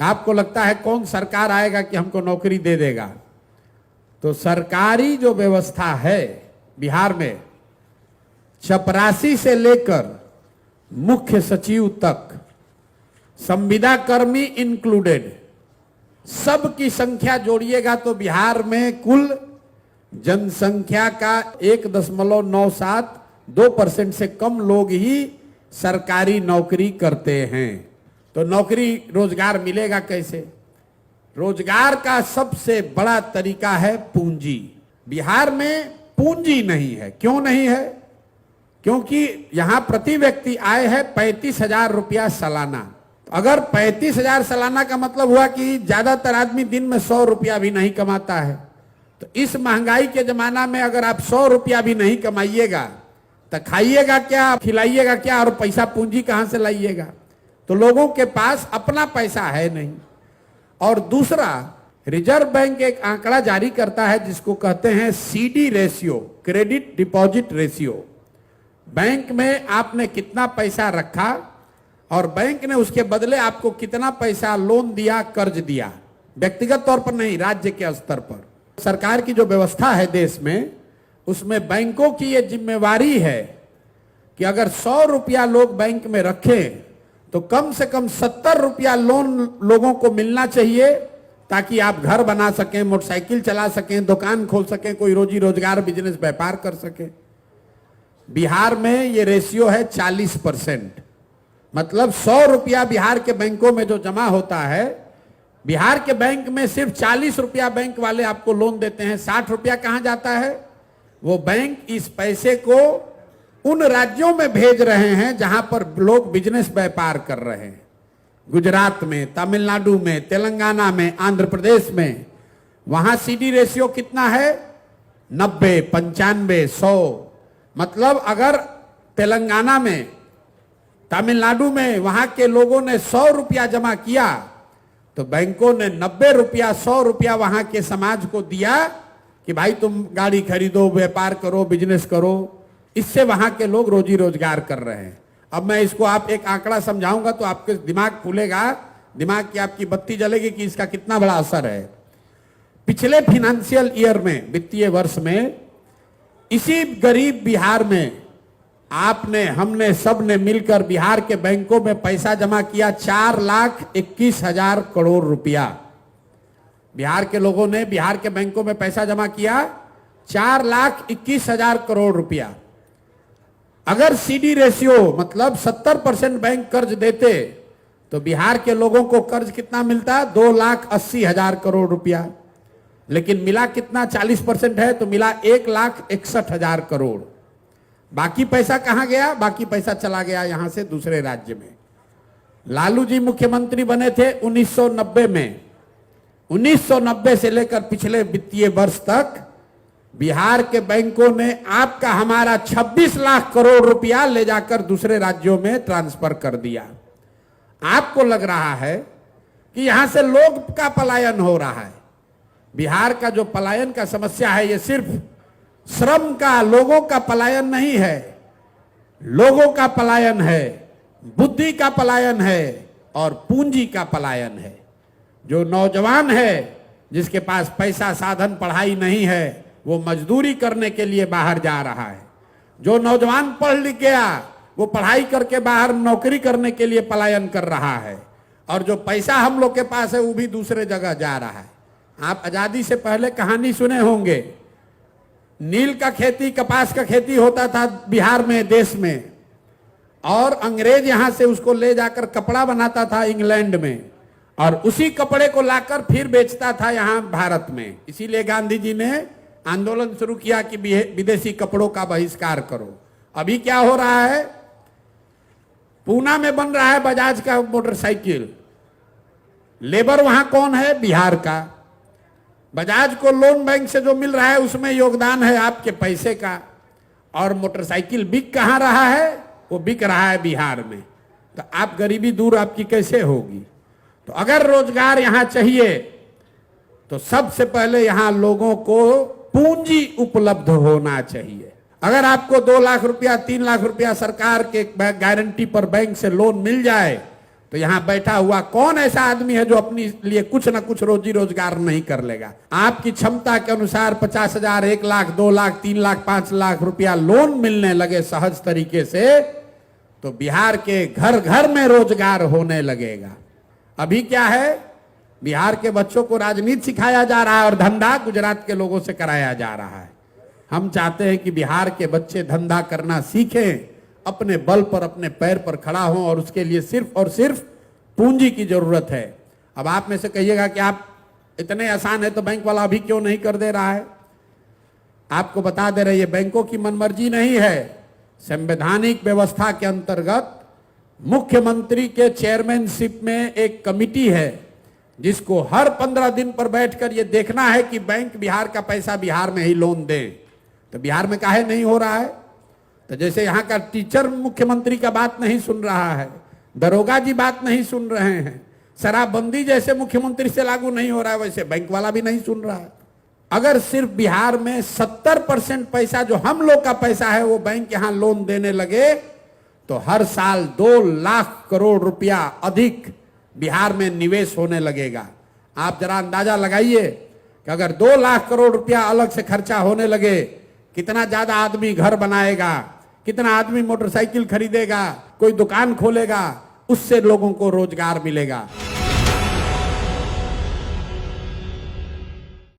आपको लगता है कौन सरकार आएगा कि हमको नौकरी दे देगा? तो सरकारी जो व्यवस्था है बिहार में, चपरासी से लेकर मुख्य सचिव तक, संविदा कर्मी इंक्लूडेड, सब की संख्या जोड़िएगा तो बिहार में कुल जनसंख्या का 1.97-2% से कम लोग ही सरकारी नौकरी करते हैं। तो नौकरी रोजगार मिलेगा कैसे? रोजगार का सबसे बड़ा तरीका है पूंजी। बिहार में पूंजी नहीं है। क्यों नहीं है? क्योंकि यहां प्रति व्यक्ति आय है 35,000 रुपया सालाना। अगर 35,000 सालाना का मतलब हुआ कि ज्यादातर आदमी दिन में 100 रुपया भी नहीं कमाता है। तो इस महंगाई के जमाना में अगर आप 100 रुपया भी नहीं कमाइएगा तो खाइएगा क्या, खिलाइएगा क्या, और पैसा पूंजी कहां से लाइएगा? तो लोगों के पास अपना पैसा है नहीं। और दूसरा, रिजर्व बैंक एक आंकड़ा जारी करता है जिसको कहते हैं CD ratio, credit deposit ratio. Bank में आपने कितना पैसा रखा और बैंक ने उसके बदले आपको कितना पैसा लोन दिया, कर्ज दिया, व्यक्तिगत तौर पर नहीं, राज्य के स्तर पर। सरकार की जो व्यवस्था है देश में, उसमें बैंकों की ये जिम्मेवारी है कि अगर 100 रुपया लोग बैंक में रखें तो कम से कम 70 रुपया लोन लोगों को मिलना चाहिए, ताकि आप घर बना सकें, मोटरसाइकिल चला सकें, दुकान खोल सकें, कोई रोजी रोजगार बिजनेस व्यापार कर सकें। बिहार में ये रेशियो है 40%। मतलब 100 रुपया बिहार के बैंकों में जो जमा होता है, बिहार के बैंक में सिर्फ 40 रुपया बैंक वाले आपको लोन देते हैं। 60 रुपया कहां जाता है? वो बैंक इस पैसे को उन राज्यों में भेज रहे हैं जहां पर लोग बिजनेस व्यापार कर रहे हैं। गुजरात में, तमिलनाडु में, तेलंगाना में, आंध्र प्रदेश में। वहां सीडी रेशियो कितना है? 90, 95, 100। मतलब अगर तेलंगाना में, तमिलनाडु में वहां के लोगों ने 100 रुपया जमा किया तो बैंकों ने 90 रुपया, 100 रुपया वहां के समाज को दिया कि भाई तुम गाड़ी खरीदो, व्यापार करो, बिजनेस करो। इससे वहां के लोग रोजी रोजगार कर रहे हैं। अब मैं इसको आप एक आंकड़ा समझाऊंगा तो आपके दिमाग खुलेगा, दिमाग की आपकी बत्ती जलेगी कि इसका कितना बड़ा असर है। पिछले फाइनेंशियल ईयर में, वित्तीय वर्ष में, इसी गरीब बिहार में आपने, हमने, सब ने मिलकर बिहार के बैंकों में पैसा जमा किया 4,21,000 करोड़ रुपया। बिहार के लोगों ने बिहार के बैंकों में पैसा जमा किया 4,21,000 करोड़ रुपया। अगर सीडी रेशियो मतलब 70% बैंक कर्ज देते तो बिहार के लोगों को कर्ज कितना मिलता? 2,80,000 करोड़ रुपया। लेकिन मिला कितना? 40% है तो मिला 1,61,000 करोड़। बाकी पैसा कहां गया? बाकी पैसा चला गया यहां से दूसरे राज्य में। लालू जी मुख्यमंत्री बने थे 1990 में। 1990 से लेकर पिछले वित्तीय वर्ष तक बिहार के बैंकों ने आपका, हमारा 26 लाख करोड़ रुपया ले जाकर दूसरे राज्यों में ट्रांसफर कर दिया। आपको लग रहा है कि यहां से लोग का पलायन हो रहा है। बिहार का जो पलायन का समस्या है, ये सिर्फ श्रम का, लोगों का पलायन नहीं है। लोगों का पलायन है, बुद्धि का पलायन है और पूंजी का पलायन है। जो नौजवान है, जिसके पास पैसा, साधन, पढ़ाई नहीं है, वो मजदूरी करने के लिए बाहर जा रहा है। जो नौजवान पढ़ लिख गया, वो पढ़ाई करके बाहर नौकरी करने के लिए पलायन कर रहा है। और जो पैसा हम लोग के पास है वो भी दूसरे जगह जा रहा है। आप आजादी से पहले कहानी सुने होंगे, नील का खेती, कपास का खेती होता था बिहार में, देश में, और अंग्रेज यहां से उसको ले जाकर कपड़ा बनाता था इंग्लैंड में, और उसी कपड़े को लाकर फिर बेचता था यहां भारत में। इसीलिए गांधी जी ने आंदोलन शुरू किया कि विदेशी कपड़ों का बहिष्कार करो। अभी क्या हो रहा है? पूना में बन रहा है बजाज का मोटरसाइकिल। लेबर वहां कौन है? बिहार का। बजाज को लोन बैंक से जो मिल रहा है उसमें योगदान है आपके पैसे का। और मोटरसाइकिल बिक कहां रहा है? वो बिक रहा है बिहार में। तो आप गरीबी दूर आपकी कैसे होगी? तो अगर रोजगार यहां चाहिए तो सबसे पहले यहां लोगों को पूंजी उपलब्ध होना चाहिए। अगर आपको 2 लाख रुपया, 3 लाख रुपया सरकार के गारंटी पर बैंक से लोन मिल जाए तो यहां बैठा हुआ कौन ऐसा आदमी है जो अपने लिए कुछ ना कुछ रोजी रोजगार नहीं कर लेगा? आपकी क्षमता के अनुसार 50,000, 1 लाख, 2 लाख, 3 लाख, 5 लाख रुपया लोन मिलने लगे सहज तरीके से, तो बिहार के घर घर में रोजगार होने लगेगा। अभी क्या है, बिहार के बच्चों को राजनीति सिखाया जा रहा है और धंधा गुजरात के लोगों से कराया जा रहा है। हम चाहते हैं कि बिहार के बच्चे धंधा करना सीखें, अपने बल पर अपने पैर पर खड़ा हों, और उसके लिए सिर्फ और सिर्फ पूंजी की जरूरत है। अब आप में से कहिएगा कि आप इतने आसान है तो बैंक वाला अभी क्यों नहीं कर दे रहा है? आपको बता दे रहे, ये बैंकों की मनमर्जी नहीं है। संवैधानिक व्यवस्था के अंतर्गत मुख्यमंत्री के चेयरमैनशिप में एक कमिटी है जिसको हर 15 दिन पर बैठकर यह देखना है कि बैंक बिहार का पैसा बिहार में ही लोन दे। तो बिहार में काहे नहीं हो रहा है? तो जैसे यहाँ का टीचर मुख्यमंत्री का बात नहीं सुन रहा है, दरोगा जी बात नहीं सुन रहे हैं, शराबबंदी जैसे मुख्यमंत्री से लागू नहीं हो रहा है, वैसे बैंक वाला भी नहीं सुन रहा है। अगर सिर्फ बिहार में 70% पैसा जो हम लोग का पैसा है वो बैंक यहाँ लोन देने लगे तो हर साल 2 लाख करोड़ रुपया अधिक बिहार में निवेश होने लगेगा। आप जरा अंदाजा लगाइए कि अगर 2 लाख करोड़ रुपया अलग से खर्चा होने लगे, कितना ज्यादा आदमी घर बनाएगा, कितना आदमी मोटरसाइकिल खरीदेगा, कोई दुकान खोलेगा, उससे लोगों को रोजगार मिलेगा।